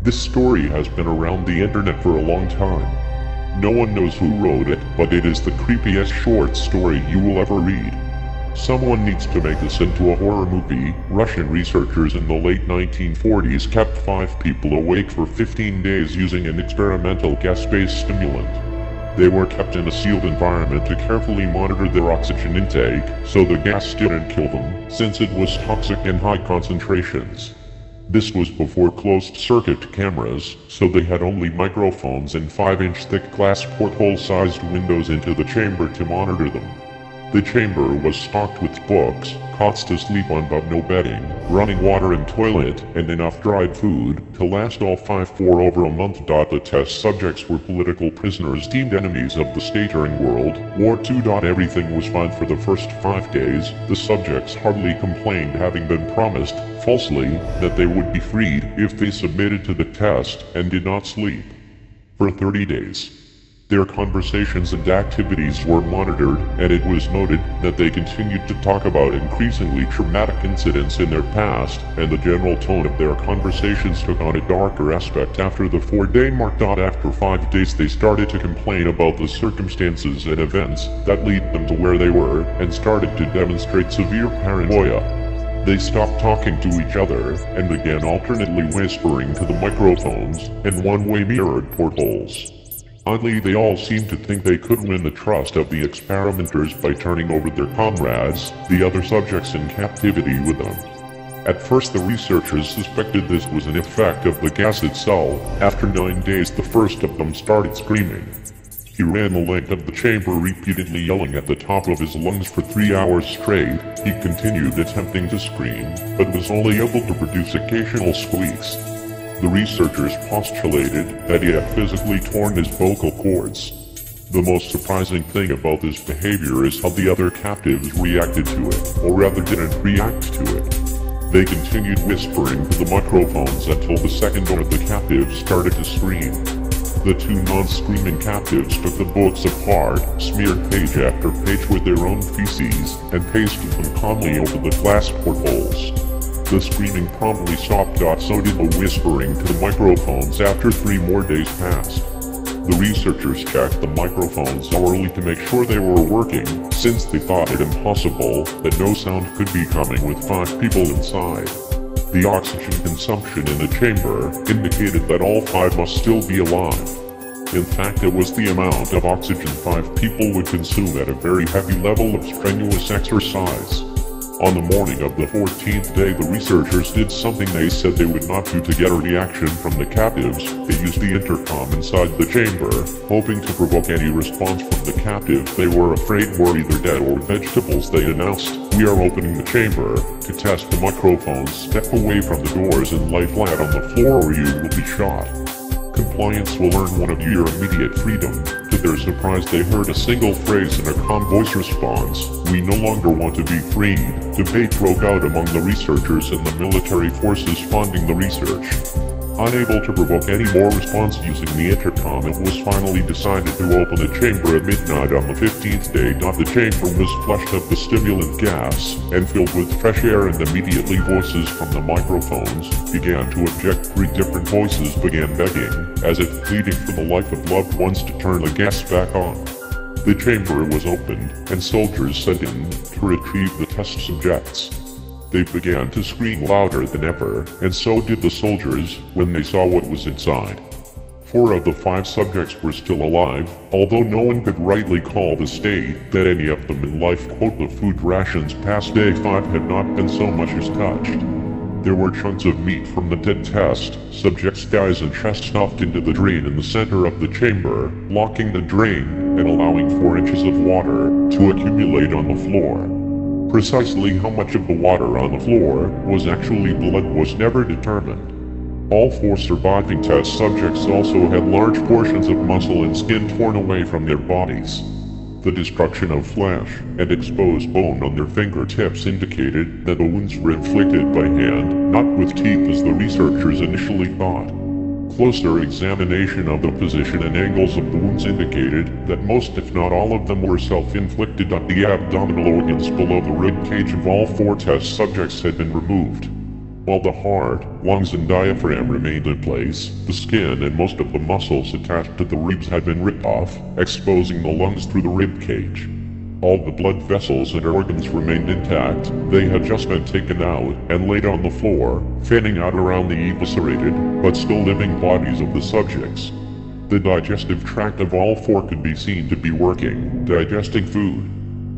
This story has been around the internet for a long time. No one knows who wrote it, but it is the creepiest short story you will ever read. Someone needs to make this into a horror movie. Russian researchers in the late 1940s kept 5 people awake for 15 days using an experimental gas-based stimulant. They were kept in a sealed environment to carefully monitor their oxygen intake, so the gas didn't kill them, since it was toxic in high concentrations. This was before closed-circuit cameras, so they had only microphones and 5-inch thick glass porthole-sized windows into the chamber to monitor them. The chamber was stocked with books, cots to sleep on but no bedding, running water and toilet, and enough dried food to last all 5 for over a month. The test subjects were political prisoners deemed enemies of the state during World War II. Everything was fine for the first 5 days. The subjects hardly complained, having been promised, falsely, that they would be freed if they submitted to the test and did not sleep. For 30 days. Their conversations and activities were monitored, and it was noted that they continued to talk about increasingly traumatic incidents in their past, and the general tone of their conversations took on a darker aspect after the 4-day mark. After 5 days they started to complain about the circumstances and events that lead them to where they were, and started to demonstrate severe paranoia. They stopped talking to each other, and began alternately whispering to the microphones and one-way mirrored portholes. Oddly, they all seemed to think they could win the trust of the experimenters by turning over their comrades, the other subjects in captivity, with them. At first the researchers suspected this was an effect of the gas itself. After 9 days the first of them started screaming. He ran the length of the chamber repeatedly yelling at the top of his lungs for 3 hours straight. He continued attempting to scream, but was only able to produce occasional squeaks. The researchers postulated that he had physically torn his vocal cords. The most surprising thing about this behavior is how the other captives reacted to it, or rather didn't react to it. They continued whispering to the microphones until the second one of the captives started to scream. The 2 non-screaming captives took the books apart, smeared page after page with their own feces, and pasted them calmly over the glass portholes. The screaming promptly stopped, so did the whispering to the microphones after 3 more days passed. The researchers checked the microphones hourly to make sure they were working, since they thought it impossible that no sound could be coming with 5 people inside. The oxygen consumption in the chamber indicated that all 5 must still be alive. In fact, it was the amount of oxygen 5 people would consume at a very heavy level of strenuous exercise. On the morning of the 14th day, the researchers did something they said they would not do to get a reaction from the captives. They used the intercom inside the chamber, hoping to provoke any response from the captives they were afraid were either dead or vegetables. They announced, "We are opening the chamber to test the microphones. Step away from the doors and lie flat on the floor or you will be shot. Compliance will earn one of you your immediate freedom." To their surprise, they heard a single phrase in a calm voice response, "We no longer want to be freed." Debate broke out among the researchers and the military forces funding the research. Unable to provoke any more response using the intercom, it was finally decided to open the chamber at midnight on the 15th day. The chamber was flushed of the stimulant gas and filled with fresh air, and immediately voices from the microphones began to object. 3 different voices began begging, as if pleading for the life of loved ones, to turn the gas back on. The chamber was opened, and soldiers sent in to retrieve the test subjects. They began to scream louder than ever, and so did the soldiers when they saw what was inside. 4 of the 5 subjects were still alive, although no one could rightly call the state that any of them in life. The food rations past day 5 had not been so much as touched. There were chunks of meat from the dead test subjects' thighs and chest stuffed into the drain in the center of the chamber, blocking the drain and allowing 4 inches of water to accumulate on the floor. Precisely how much of the water on the floor was actually blood was never determined. All 4 surviving test subjects also had large portions of muscle and skin torn away from their bodies. The destruction of flesh and exposed bone on their fingertips indicated that the wounds were inflicted by hand, not with teeth as the researchers initially thought. Closer examination of the position and angles of the wounds indicated that most, if not all of them, were self-inflicted. The abdominal organs below the rib cage of all 4 test subjects had been removed. While the heart, lungs and diaphragm remained in place, the skin and most of the muscles attached to the ribs had been ripped off, exposing the lungs through the rib cage. All the blood vessels and organs remained intact. They had just been taken out and laid on the floor, fanning out around the eviscerated, but still living bodies of the subjects. The digestive tract of all four could be seen to be working, digesting food.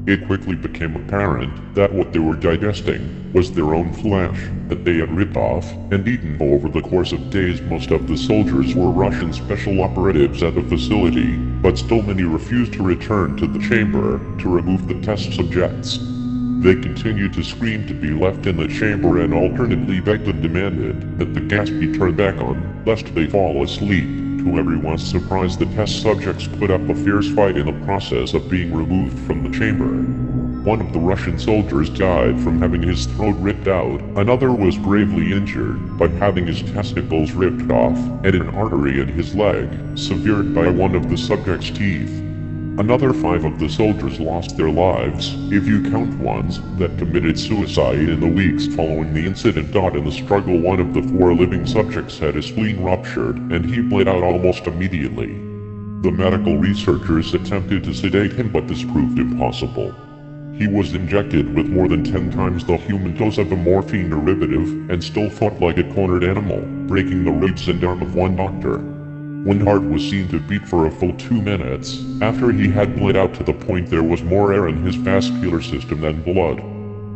It quickly became apparent that what they were digesting was their own flesh that they had ripped off and eaten. Over the course of days, most of the soldiers were Russian special operatives at the facility, but still many refused to return to the chamber to remove the test subjects. They continued to scream to be left in the chamber and alternately begged and demanded that the gas be turned back on, lest they fall asleep. To everyone's surprise, the test subjects put up a fierce fight in the process of being removed from the chamber. One of the Russian soldiers died from having his throat ripped out, another was gravely injured by having his testicles ripped off, and an artery in his leg, severed by one of the subject's teeth. Another 5 of the soldiers lost their lives, if you count ones that committed suicide in the weeks following the incident. In the struggle, one of the 4 living subjects had his spleen ruptured, and he bled out almost immediately. The medical researchers attempted to sedate him, but this proved impossible. He was injected with more than 10 times the human dose of a morphine derivative, and still fought like a cornered animal, breaking the ribs and arm of one doctor. When heart was seen to beat for a full 2 minutes, after he had bled out to the point there was more air in his vascular system than blood.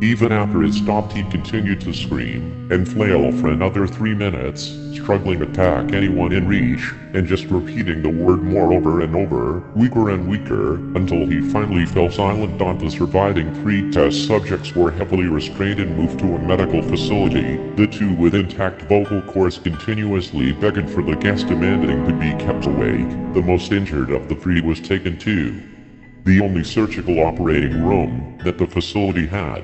Even after it stopped, he continued to scream and flail for another 3 minutes, struggling to attack anyone in reach, and just repeating the word more over and over, weaker and weaker, until he finally fell silent. The surviving 3 test subjects were heavily restrained and moved to a medical facility. The 2 with intact vocal cords continuously begged for the gas, demanding to be kept awake. The most injured of the 3 was taken to the only surgical operating room that the facility had.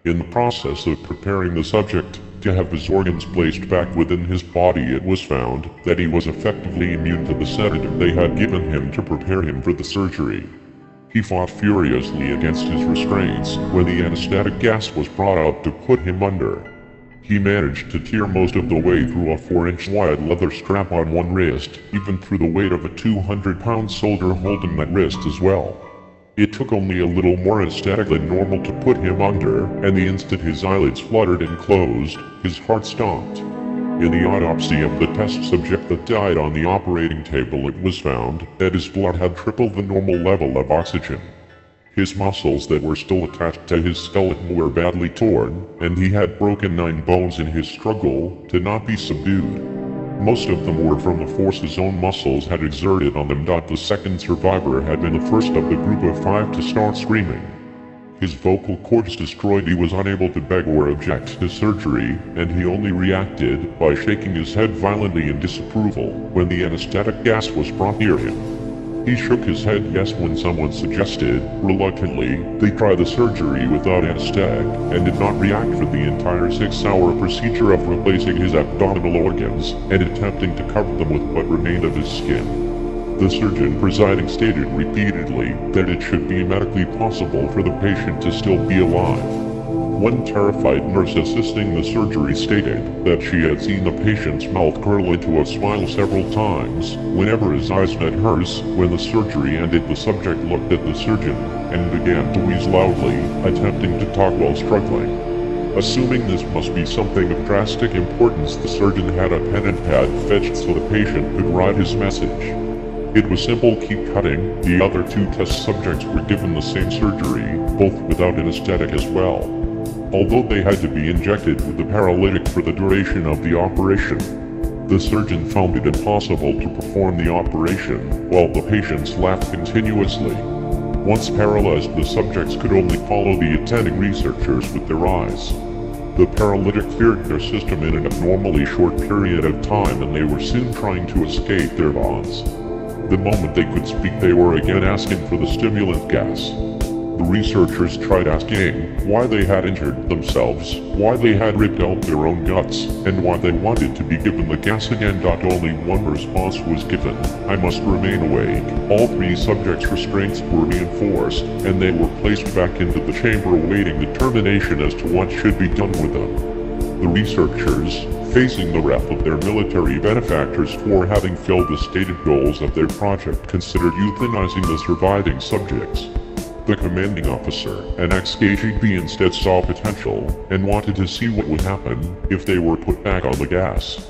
In the process of preparing the subject to have his organs placed back within his body, it was found that he was effectively immune to the sedative they had given him to prepare him for the surgery. He fought furiously against his restraints when the anesthetic gas was brought out to put him under. He managed to tear most of the way through a 4-inch wide leather strap on one wrist, even through the weight of a 200-pound soldier holding that wrist as well. It took only a little more anesthetic than normal to put him under, and the instant his eyelids fluttered and closed, his heart stopped. In the autopsy of the test subject that died on the operating table, it was found that his blood had tripled the normal level of oxygen. His muscles that were still attached to his skeleton were badly torn, and he had broken 9 bones in his struggle to not be subdued. Most of them were from the force his own muscles had exerted on them. The second survivor had been the first of the group of 5 to start screaming. His vocal cords destroyed, he was unable to beg or object to surgery, and he only reacted by shaking his head violently in disapproval when the anesthetic gas was brought near him. He shook his head yes when someone suggested, reluctantly, they try the surgery without anesthetic, and did not react for the entire 6-hour procedure of replacing his abdominal organs and attempting to cover them with what remained of his skin. The surgeon presiding stated repeatedly that it should be medically possible for the patient to still be alive. One terrified nurse assisting the surgery stated that she had seen the patient's mouth curl into a smile several times whenever his eyes met hers. When the surgery ended, the subject looked at the surgeon and began to wheeze loudly, attempting to talk while struggling. Assuming this must be something of drastic importance, the surgeon had a pen and pad fetched so the patient could write his message. It was simple: keep cutting. The other 2 test subjects were given the same surgery, both without anesthetic as well. Although they had to be injected with the paralytic for the duration of the operation, the surgeon found it impossible to perform the operation, while the patients laughed continuously. Once paralyzed, the subjects could only follow the attending researchers with their eyes. The paralytic cleared their system in an abnormally short period of time, and they were soon trying to escape their bonds. The moment they could speak, they were again asking for the stimulant gas. The researchers tried asking why they had injured themselves, why they had ripped out their own guts, and why they wanted to be given the gas again. Only one response was given: I must remain awake. All 3 subjects' restraints were reinforced, and they were placed back into the chamber awaiting determination as to what should be done with them. The researchers, facing the wrath of their military benefactors for having failed the stated goals of their project, considered euthanizing the surviving subjects. The commanding officer, an ex-KGB, instead saw potential, and wanted to see what would happen if they were put back on the gas.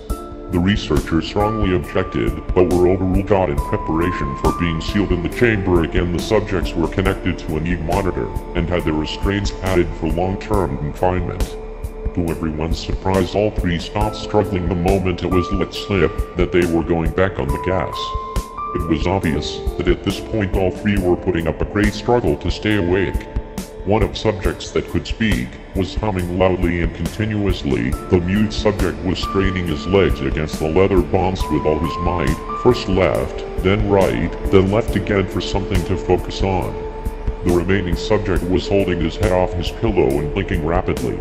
The researchers strongly objected, but were overruled. In preparation for being sealed in the chamber again, the subjects were connected to an e-monitor, and had their restraints padded for long-term confinement. To everyone's surprise, all three stopped struggling the moment it was let slip that they were going back on the gas. It was obvious that at this point all three were putting up a great struggle to stay awake. One of subjects that could speak was humming loudly and continuously. The mute subject was straining his legs against the leather bonds with all his might, first left, then right, then left again for something to focus on. The remaining subject was holding his head off his pillow and blinking rapidly.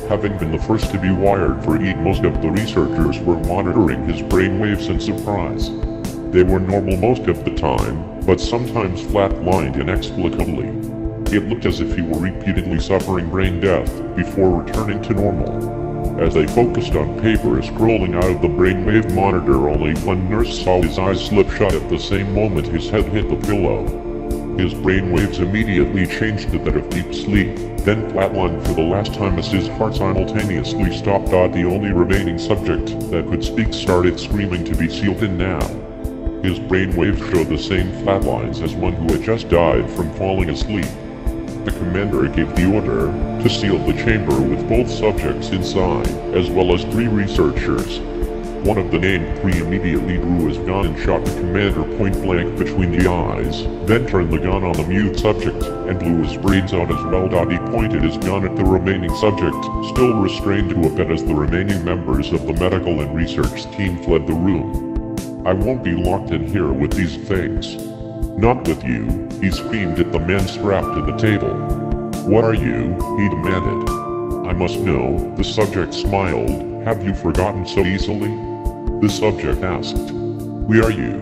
Having been the first to be wired for EAT, most of the researchers were monitoring his brainwaves in surprise. They were normal most of the time, but sometimes flat-lined inexplicably. It looked as if he were repeatedly suffering brain death before returning to normal. As they focused on papers scrolling out of the brainwave monitor, only one nurse saw his eyes slip shut at the same moment his head hit the pillow. His brainwaves immediately changed to that of deep sleep, then flatlined for the last time as his heart simultaneously stopped. The only remaining subject that could speak started screaming to be sealed in now. His brainwaves showed the same flatlines as one who had just died from falling asleep. The commander gave the order to seal the chamber with both subjects inside, as well as 3 researchers. One of the named 3 immediately drew his gun and shot the commander point blank between the eyes, then turned the gun on the mute subject and blew his brains out as well. He pointed his gun at the remaining subject, still restrained to a bed, as the remaining members of the medical and research team fled the room. "I won't be locked in here with these things. Not with you," he screamed at the man strapped to the table. "What are you?" he demanded. "I must know," the subject smiled. "Have you forgotten so easily?" The subject asked. "We are you.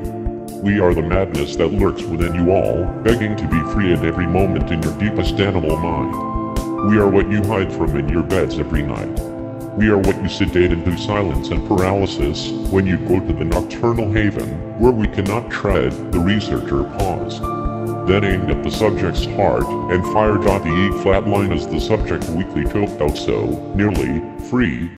We are the madness that lurks within you all, begging to be free at every moment in your deepest animal mind. We are what you hide from in your beds every night. We are what you sedate into silence and paralysis when you go to the nocturnal haven, where we cannot tread." The researcher paused, then aimed at the subject's heart, and fired. The E flatline as the subject weakly choked out, "So, nearly free,